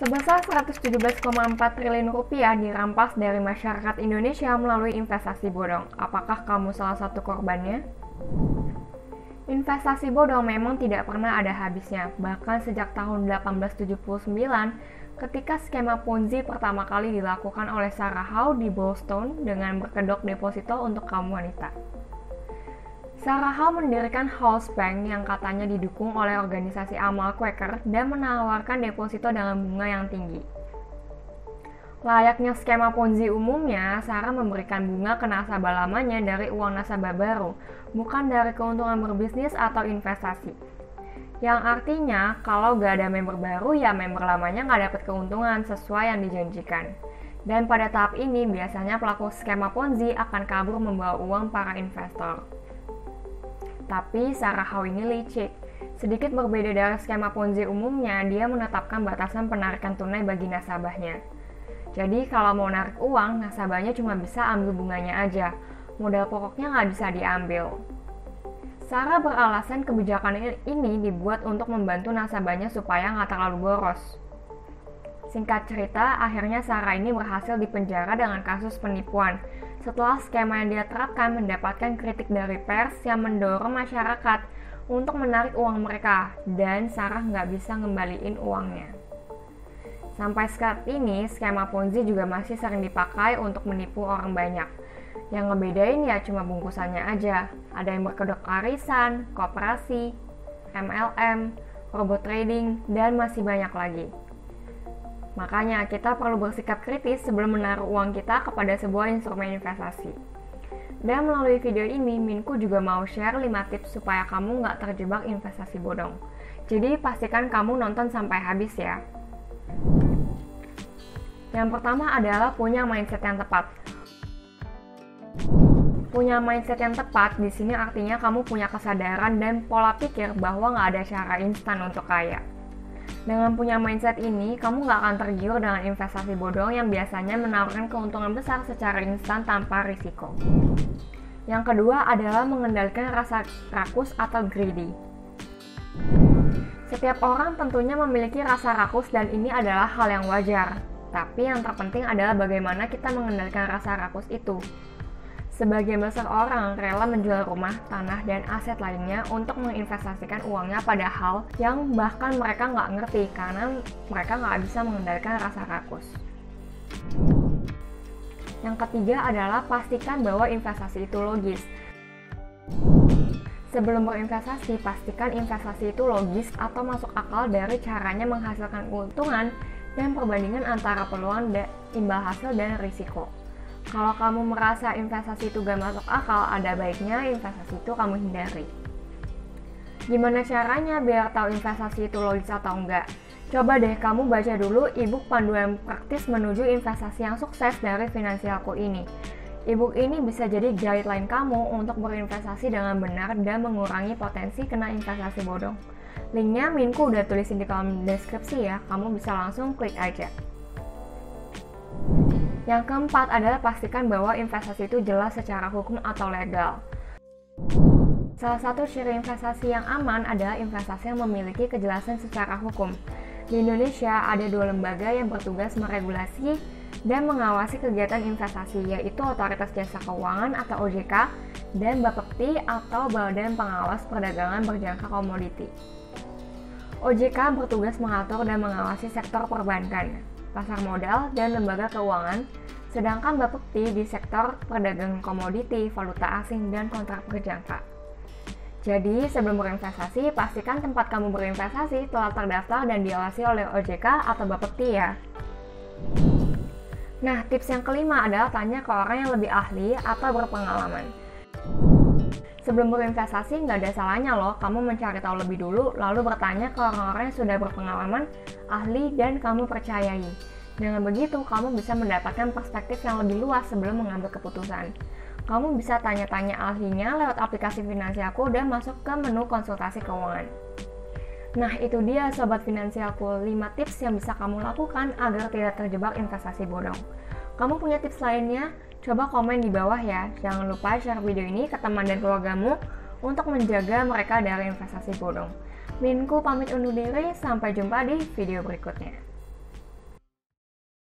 Sebesar 117,4 triliun rupiah dirampas dari masyarakat Indonesia melalui investasi bodong. Apakah kamu salah satu korbannya? Investasi bodong memang tidak pernah ada habisnya. Bahkan sejak tahun 1879, ketika skema Ponzi pertama kali dilakukan oleh Sarah Howe di Boston dengan berkedok deposito untuk kaum wanita. Sarah Howe mendirikan Howe's Bank yang katanya didukung oleh organisasi amal Quaker dan menawarkan deposito dengan bunga yang tinggi. Layaknya skema Ponzi umumnya, Sarah memberikan bunga ke nasabah lamanya dari uang nasabah baru, bukan dari keuntungan berbisnis atau investasi. Yang artinya, kalau gak ada member baru, ya member lamanya gak dapat keuntungan sesuai yang dijanjikan. Dan pada tahap ini, biasanya pelaku skema Ponzi akan kabur membawa uang para investor. Tapi Sarah Howe ini licik. Sedikit berbeda dari skema Ponzi umumnya, dia menetapkan batasan penarikan tunai bagi nasabahnya. Jadi kalau mau narik uang, nasabahnya cuma bisa ambil bunganya aja. Modal pokoknya nggak bisa diambil. Sarah beralasan kebijakan ini dibuat untuk membantu nasabahnya supaya nggak terlalu boros. Singkat cerita, akhirnya Sarah ini berhasil dipenjara dengan kasus penipuan. Setelah skema yang dia terapkan mendapatkan kritik dari pers yang mendorong masyarakat untuk menarik uang mereka, dan Sarah nggak bisa ngembaliin uangnya. Sampai saat ini, skema Ponzi juga masih sering dipakai untuk menipu orang banyak. Yang ngebedain ya cuma bungkusannya aja. Ada yang berkedok arisan, koperasi, MLM, robot trading, dan masih banyak lagi. Makanya kita perlu bersikap kritis sebelum menaruh uang kita kepada sebuah instrumen investasi. Dan melalui video ini, Minku juga mau share 5 tips supaya kamu nggak terjebak investasi bodong. Jadi pastikan kamu nonton sampai habis ya. Yang pertama adalah punya mindset yang tepat. Punya mindset yang tepat di sini artinya kamu punya kesadaran dan pola pikir bahwa nggak ada cara instan untuk kaya. Dengan punya mindset ini, kamu nggak akan tergiur dengan investasi bodong yang biasanya menawarkan keuntungan besar secara instan tanpa risiko. Yang kedua adalah mengendalikan rasa rakus atau greedy. Setiap orang tentunya memiliki rasa rakus dan ini adalah hal yang wajar. Tapi yang terpenting adalah bagaimana kita mengendalikan rasa rakus itu. Sebagian besar orang rela menjual rumah, tanah, dan aset lainnya untuk menginvestasikan uangnya pada hal yang bahkan mereka nggak ngerti karena mereka nggak bisa mengendalikan rasa rakus. Yang ketiga adalah pastikan bahwa investasi itu logis. Sebelum berinvestasi, pastikan investasi itu logis atau masuk akal dari caranya menghasilkan keuntungan dan perbandingan antara peluang imbal hasil dan risiko. Kalau kamu merasa investasi itu gak masuk akal, ada baiknya investasi itu kamu hindari. Gimana caranya biar tahu investasi itu logis atau enggak? Coba deh kamu baca dulu e-book panduan praktis menuju investasi yang sukses dari Finansialku ini. E-book ini bisa jadi guideline kamu untuk berinvestasi dengan benar dan mengurangi potensi kena investasi bodong. Linknya Minku udah tulisin di kolom deskripsi ya, kamu bisa langsung klik aja. Yang keempat adalah pastikan bahwa investasi itu jelas secara hukum atau legal. Salah satu ciri investasi yang aman adalah investasi yang memiliki kejelasan secara hukum. Di Indonesia ada 2 lembaga yang bertugas meregulasi dan mengawasi kegiatan investasi, yaitu Otoritas Jasa Keuangan atau OJK dan Bapepti atau Badan Pengawas Perdagangan Berjangka Komoditi. OJK bertugas mengatur dan mengawasi sektor perbankan, pasar modal, dan lembaga keuangan, sedangkan Bapepti di sektor perdagangan komoditi, valuta asing, dan kontrak berjangka. Jadi, sebelum berinvestasi, pastikan tempat kamu berinvestasi telah terdaftar dan diawasi oleh OJK atau Bapepti ya. Nah, tips yang kelima adalah tanya ke orang yang lebih ahli atau berpengalaman. Sebelum berinvestasi, nggak ada salahnya loh kamu mencari tahu lebih dulu, lalu bertanya ke orang-orang yang sudah berpengalaman, ahli, dan kamu percayai. Dengan begitu, kamu bisa mendapatkan perspektif yang lebih luas sebelum mengambil keputusan. Kamu bisa tanya-tanya ahlinya lewat aplikasi Finansialku dan masuk ke menu konsultasi keuangan. Nah, itu dia Sobat Finansialku, 5 tips yang bisa kamu lakukan agar tidak terjebak investasi bodong. Kamu punya tips lainnya? Coba komen di bawah ya. Jangan lupa share video ini ke teman dan keluargamu untuk menjaga mereka dari investasi bodong. Minku pamit undur diri, sampai jumpa di video berikutnya.